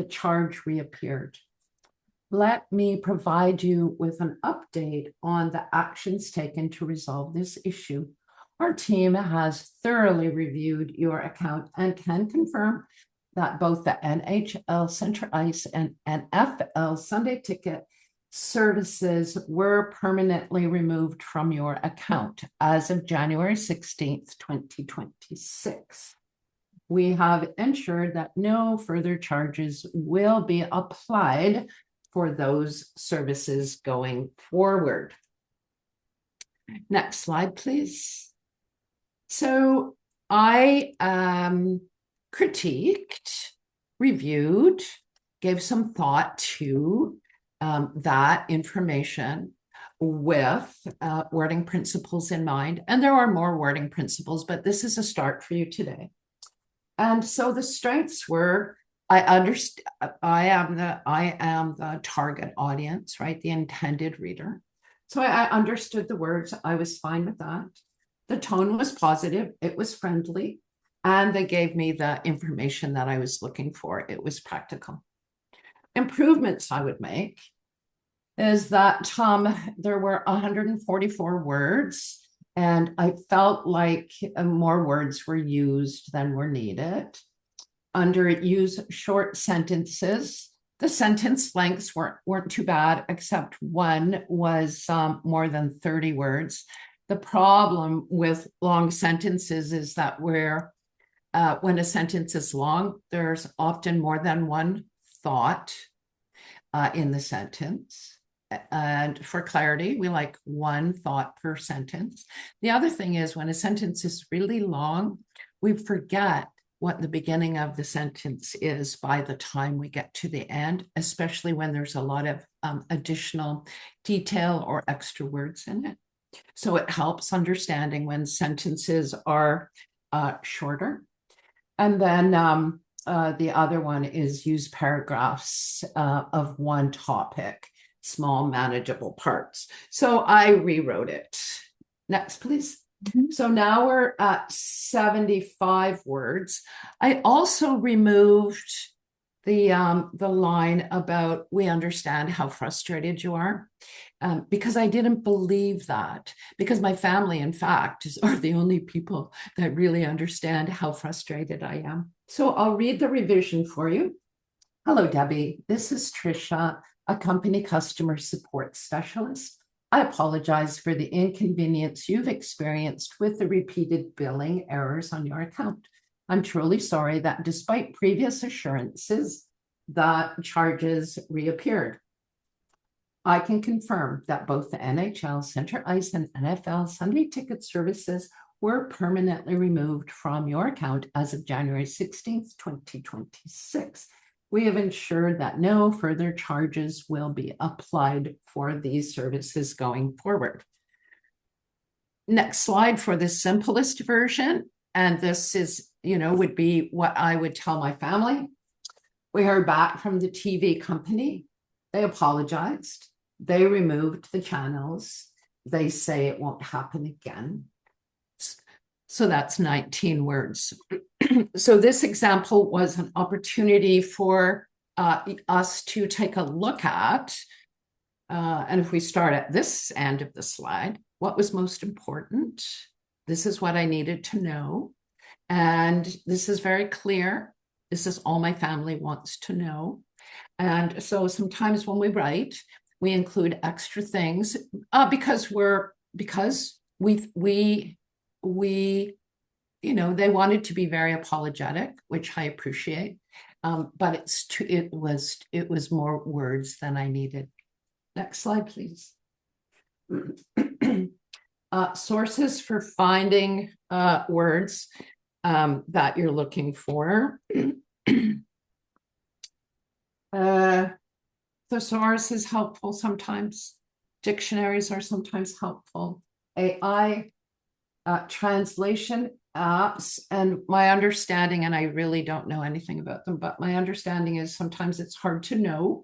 charge reappeared. let me provide you with an update on the actions taken to resolve this issue. Our team has thoroughly reviewed your account and can confirm that both the NHL Center Ice and NFL Sunday Ticket services were permanently removed from your account as of January 16th, 2026. We have ensured that no further charges will be applied for those services going forward. Next slide, please. So I critiqued, reviewed, gave some thought to that information with wording principles in mind. And there are more wording principles, but this is a start for you today. And so the strengths were, I am the target audience, right? The intended reader. So I understood the words. I was fine with that. The tone was positive. It was friendly. And they gave me the information that I was looking for. It was practical. Improvements I would make is that there were 144 words, and I felt like more words were used than were needed. Under use short sentences, the sentence lengths weren't too bad, except one was more than 30 words. The problem with long sentences is that when a sentence is long, there's often more than one thought in the sentence. And for clarity, we like one thought per sentence. The other thing is when a sentence is really long, we forget what the beginning of the sentence is by the time we get to the end, especially when there's a lot of additional detail or extra words in it. So it helps understanding when sentences are shorter. And then the other one is use paragraphs of one topic, small manageable parts. So I rewrote it. Next, please. Mm-hmm. So now we're at 75 words. I also removed the line about we understand how frustrated you are, because I didn't believe that, because my family, in fact, are the only people that really understand how frustrated I am. So I'll read the revision for you. Hello, Debbie. This is Trisha, a company customer support specialist. I apologize for the inconvenience you've experienced with the repeated billing errors on your account. I'm truly sorry that despite previous assurances, the charges reappeared. I can confirm that both the NHL Center Ice and NFL Sunday Ticket services were permanently removed from your account as of January 16th, 2026. We have ensured that no further charges will be applied for these services going forward. Next slide for the simplest version. And this is, would be what I would tell my family. We heard back from the TV company. They apologized. They removed the channels. They say it won't happen again. So that's 19 words. So this example was an opportunity for us to take a look at, and if we start at this end of the slide, what was most important? This is what I needed to know. And this is very clear. This is all my family wants to know. And so sometimes when we write, we include extra things because they wanted to be very apologetic, which I appreciate, but it was more words than I needed. Next slide, please. Sources for finding words that you're looking for. Thesaurus is helpful sometimes. Dictionaries are sometimes helpful. AI translation apps, and my understanding, and I really don't know anything about them, but my understanding is sometimes it's hard to know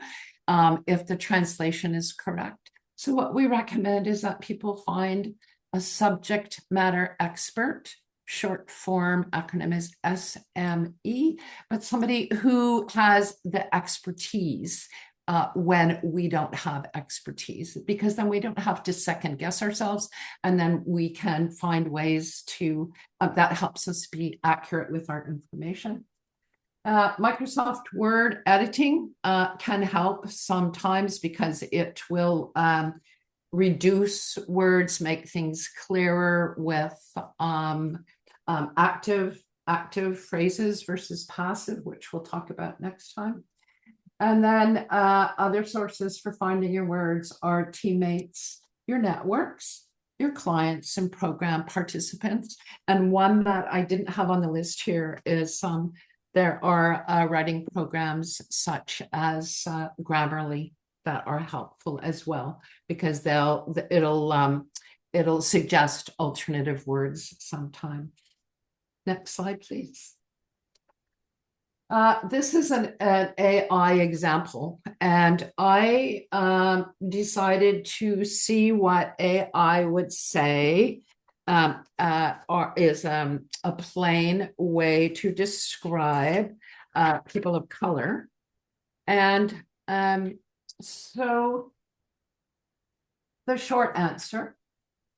if the translation is correct. So what we recommend is that people find a subject matter expert. Short form acronym is SME, but somebody who has the expertise when we don't have expertise, because then we don't have to second guess ourselves, and then we can find ways to that helps us be accurate with our information. Microsoft Word editing can help sometimes because it will reduce words, make things clearer with active phrases versus passive, which we'll talk about next time. And then other sources for finding your words are teammates, your networks, your clients, and program participants. And one that I didn't have on the list here is there are writing programs such as Grammarly that are helpful as well, because it'll suggest alternative words sometime. Next slide, please. This is an AI example, and I decided to see what AI would say or is a plain way to describe people of color. And so the short answer,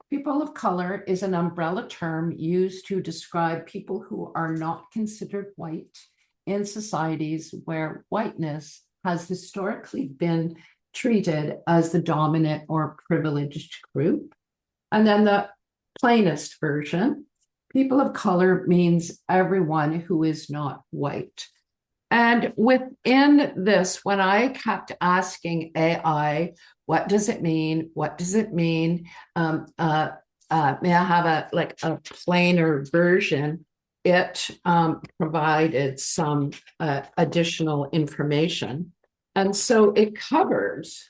people of color is an umbrella term used to describe people who are not considered white in societies where whiteness has historically been treated as the dominant or privileged group. And then the plainest version, people of color means everyone who is not white. And within this, when I kept asking AI, what does it mean? What does it mean? May I have a plainer version? It provided some additional information. And so it covers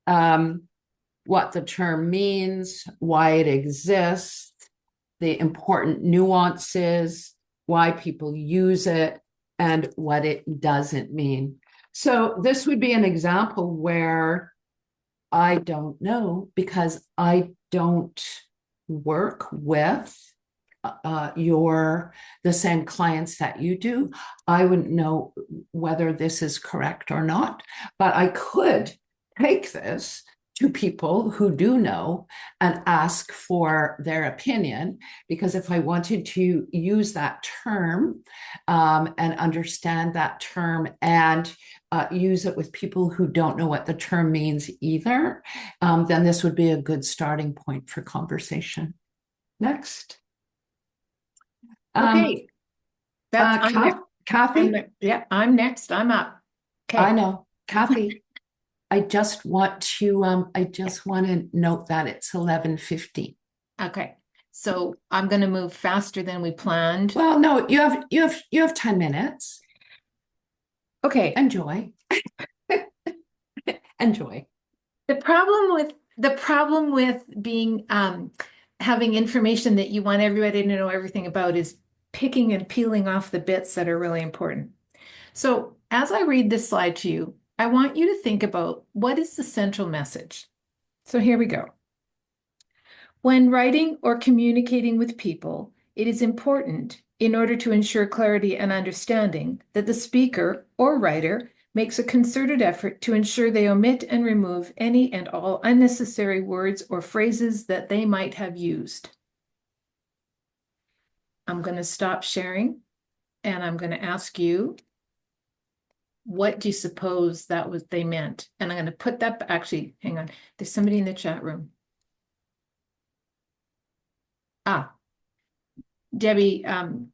what the term means, why it exists, the important nuances, why people use it, and what it doesn't mean. So this would be an example where I don't know, because I don't work with the same clients that you do. I wouldn't know whether this is correct or not, but I could take this to people who do know and ask for their opinion, because if I wanted to use that term and understand that term and use it with people who don't know what the term means either, then this would be a good starting point for conversation. Next. Okay. Kathy? I'm next. I'm up. Okay. I know. Kathy, I just want to note that it's 11:50. Okay. So I'm going to move faster than we planned. Well, no, you have 10 minutes. Okay. Enjoy. Enjoy. The problem with being having information that you want everybody to know everything about is picking and peeling off the bits that are really important. So as I read this slide to you, I want you to think about what is the central message. So here we go. When writing or communicating with people, it is important, in order to ensure clarity and understanding, that the speaker or writer makes a concerted effort to ensure they omit and remove any and all unnecessary words or phrases that they might have used. I'm going to stop sharing, and I'm going to ask you, what do you suppose they meant? And I'm going to put that, actually, hang on. There's somebody in the chat room. Debbie,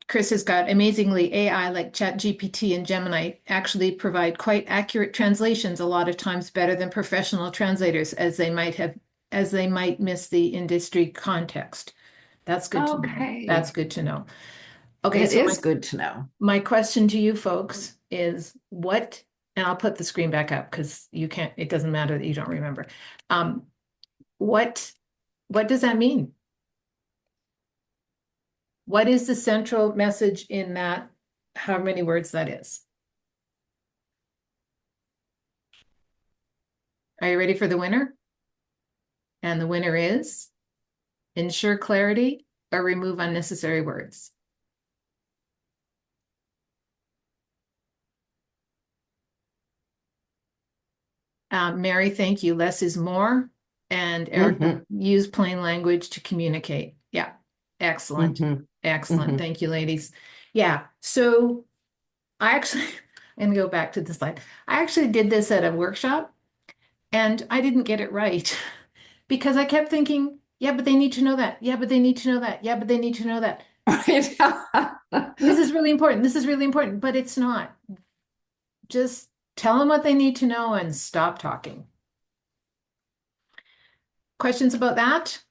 Chris has got amazingly AI like ChatGPT and Gemini actually provide quite accurate translations, a lot of times better than professional translators, as they might miss the industry context. That's good to know. That's good to know. Okay, it is good to know. My question to you folks is what, and I'll put the screen back up because it doesn't matter that you don't remember. What does that mean? What is the central message in that, how many words that is? Are you ready for the winner? And the winner is ensure clarity or remove unnecessary words. Mary, thank you. Less is more. And Eric, Mhm, use plain language to communicate. Yeah, excellent. mhm, Excellent. mhm. Thank you, ladies. Yeah, so I actually, I'm gonna go back to the slide. I actually did this at a workshop and I didn't get it right because I kept thinking, yeah, but they need to know that. Yeah, but they need to know that. Yeah, but they need to know that. This is really important. This is really important, but it's not. Just tell them what they need to know and stop talking. Questions about that?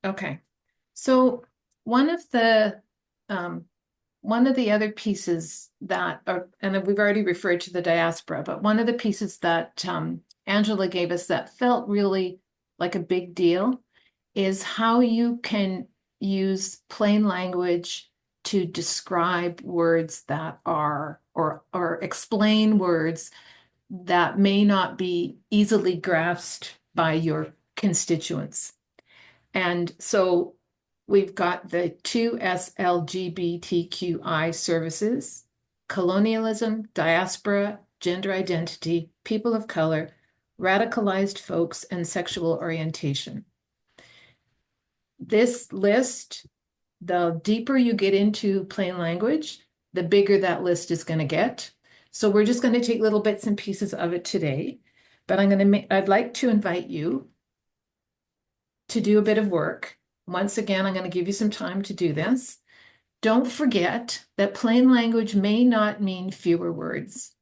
Okay. So one of the um, other pieces that are, and we've already referred to the diaspora, but one of the pieces that Angela gave us that felt really like a big deal is how you can use plain language to describe words that are or explain words that may not be easily grasped by your constituents. And so we've got the two SLGBTQI services: colonialism, diaspora, gender identity, people of color, radicalized folks, and sexual orientation. This list, the deeper you get into plain language, the bigger that list is going to get. So we're just going to take little bits and pieces of it today. But I'd like to invite you to do a bit of work. Once again, I'm going to give you some time to do this. Don't forget that plain language may not mean fewer words.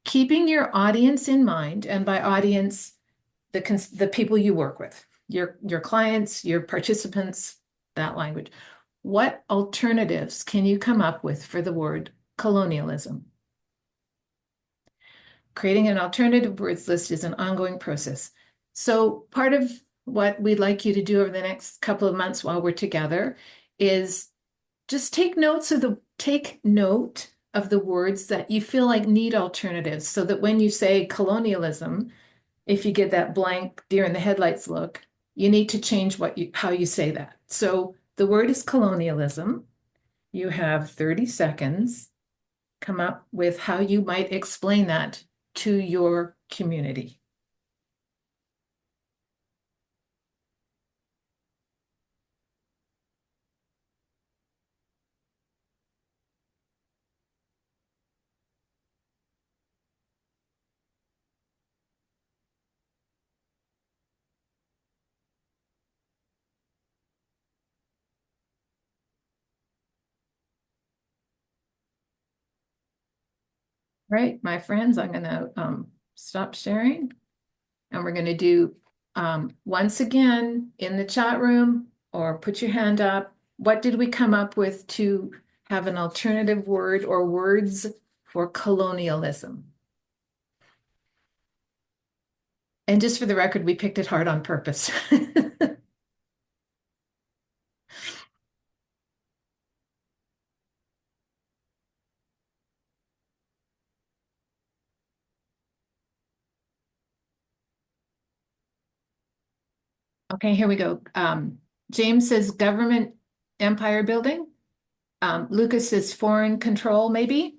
Keeping your audience in mind, and by audience, the people you work with, your clients, your participants, that language. What alternatives can you come up with for the word colonialism? Creating an alternative words list is an ongoing process. So part of what we'd like you to do over the next couple of months while we're together is just take note of the words that you feel like need alternatives, so that when you say colonialism, if you get that blank deer in the headlights look, you need to change how you say that. So the word is colonialism. You have 30 seconds. Come up with how you might explain that to your community. Right, my friends, I'm going to stop sharing, and we're going to do once again in the chat room, or put your hand up. What did we come up with to have an alternative word or words for colonialism? And just for the record, we picked it hard on purpose. Okay, here we go. James says government empire building. Lucas says foreign control, maybe.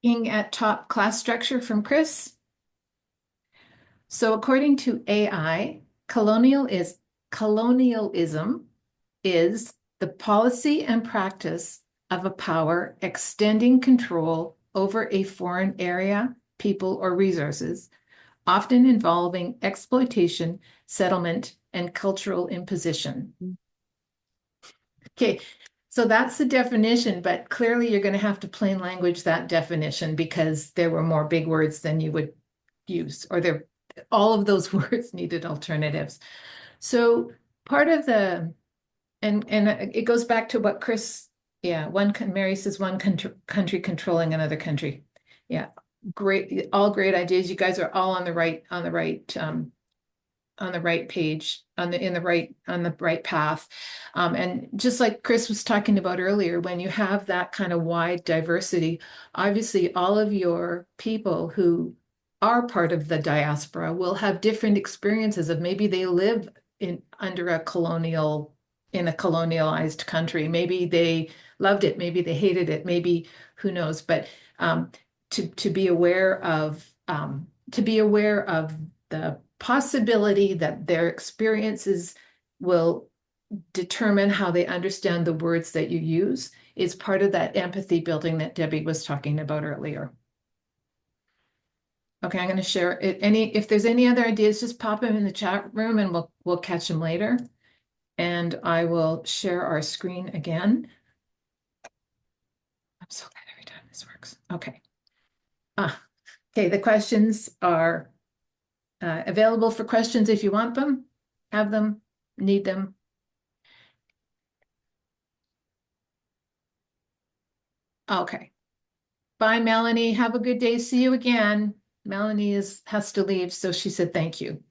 King at top class structure from Chris. So according to AI, colonialism is the policy and practice of a power extending control over a foreign area, people, or resources, often involving exploitation, settlement, and cultural imposition. Okay, so that's the definition, but clearly you're going to have to plain language that definition, because there were more big words than you would use, or all of those words needed alternatives. So part of and it goes back to what Chris, Mary says one country controlling another country. Yeah, great, all great ideas. You guys are all on the right page, on the right path. And just like Chris was talking about earlier, when you have that kind of wide diversity, obviously all of your people who are part of the diaspora will have different experiences of maybe they live in a colonialized country. Maybe they loved it, maybe they hated it, maybe who knows. But to be aware of the possibility that their experiences will determine how they understand the words that you use is part of that empathy building that Debbie was talking about earlier. Okay, I'm going to share it. If there's any other ideas, just pop them in the chat room and we'll catch them later. And I will share our screen again. I'm so glad every time this works. Okay. Okay, the questions are available for questions if you want them, have them, need them. Okay. Bye, Melanie. Have a good day. See you again. Melanie has to leave, so she said thank you.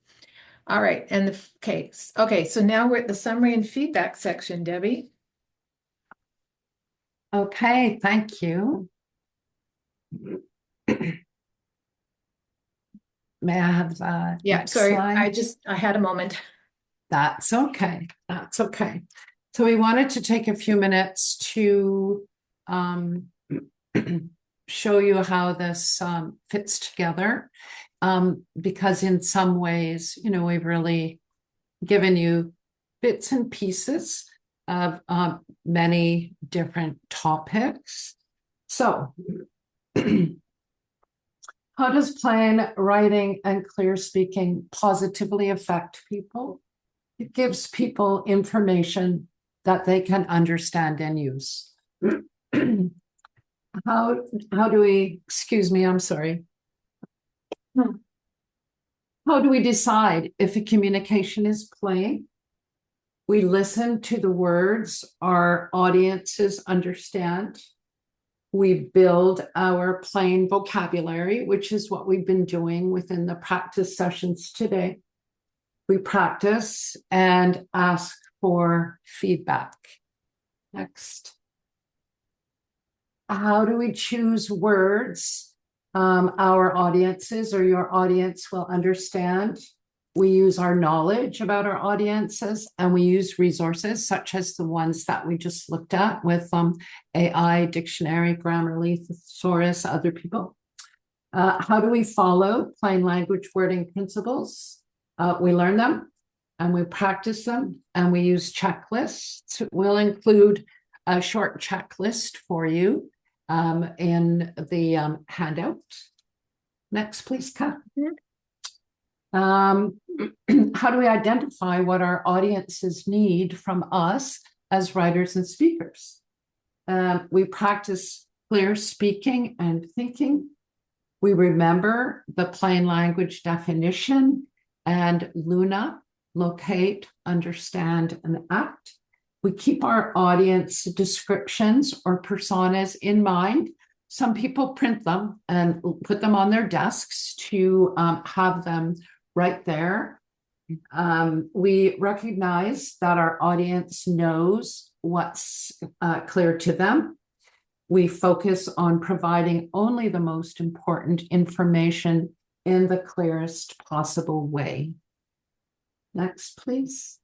All right, and the case. Okay, so now we're at the summary and feedback section, Debbie. Okay, thank you. May I have the next sorry, slide? I had a moment. That's okay. That's okay. So we wanted to take a few minutes to show you how this fits together, because in some ways, we've really given you bits and pieces of many different topics. So how does plain writing and clear speaking positively affect people? It gives people information that they can understand and use. How do we, excuse me, I'm sorry. How do we decide if a communication is plain? We listen to the words our audiences understand. We build our plain vocabulary, which is what we've been doing within the practice sessions today. We practice and ask for feedback. Next. How do we choose words our audiences or your audience will understand? We use our knowledge about our audiences, and we use resources such as the ones that we just looked at with AI, dictionary, Grammarly, thesaurus, other people. How do we follow plain language wording principles? We learn them and we practice them, and we use checklists. We'll include a short checklist for you in the handout. Next, please, Kat. How do we identify what our audiences need from us as writers and speakers? We practice clear speaking and thinking. We remember the plain language definition and LUNA, locate, understand, and act. We keep our audience descriptions or personas in mind. Some people print them and put them on their desks to have them right there. We recognize that our audience knows what's clear to them. We focus on providing only the most important information in the clearest possible way. Next, please.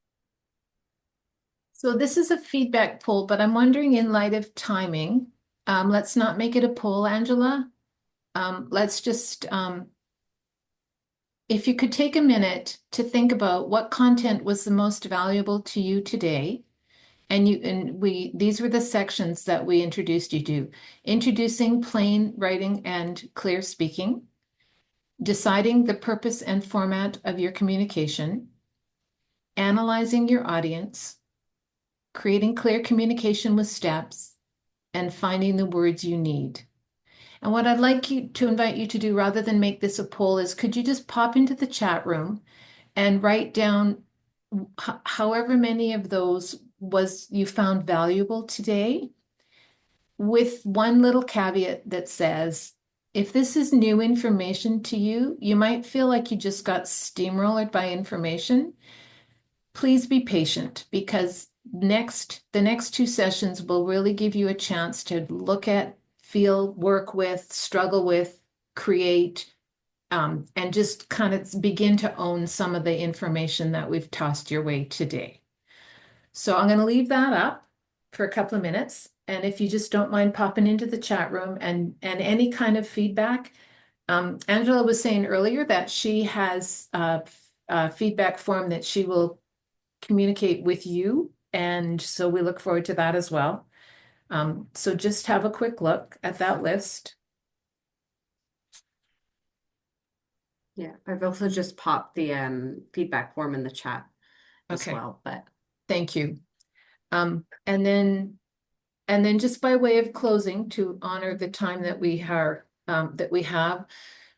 So this is a feedback poll, but I'm wondering, in light of timing, let's not make it a poll, Angela. Let's just, if you could take a minute to think about what content was the most valuable to you today. These were the sections that we introduced you to: introducing plain writing and clear speaking, deciding the purpose and format of your communication, analyzing your audience, creating clear communication with steps, and finding the words you need. And what I'd like to invite you to do, rather than make this a poll, is could you just pop into the chat room and write down however many of those you found valuable today, with one little caveat that says, if this is new information to you, you might feel like you just got steamrolled by information. Please be patient, because the next two sessions will really give you a chance to look at, feel, work with, struggle with, create, and just kind of begin to own some of the information that we've tossed your way today. So I'm going to leave that up for a couple of minutes. And if you just don't mind popping into the chat room and any kind of feedback, Angela was saying earlier that she has a feedback form that she will communicate with you. And so we look forward to that as well. So just have a quick look at that list. Yeah, I've also just popped the feedback form in the chat as well, but Thank you. And then just by way of closing, to honor the time that we have,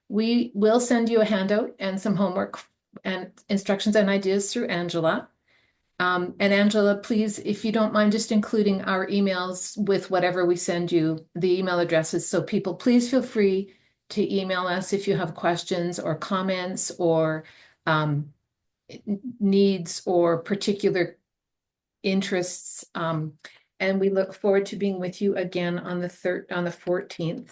we will send you a handout and some homework and instructions and ideas through Angela. And Angela, please, if you don't mind, just including our emails with whatever we send you, the email addresses. So people, please feel free to email us if you have questions or comments or needs or particular interests. And we look forward to being with you again on the 14th.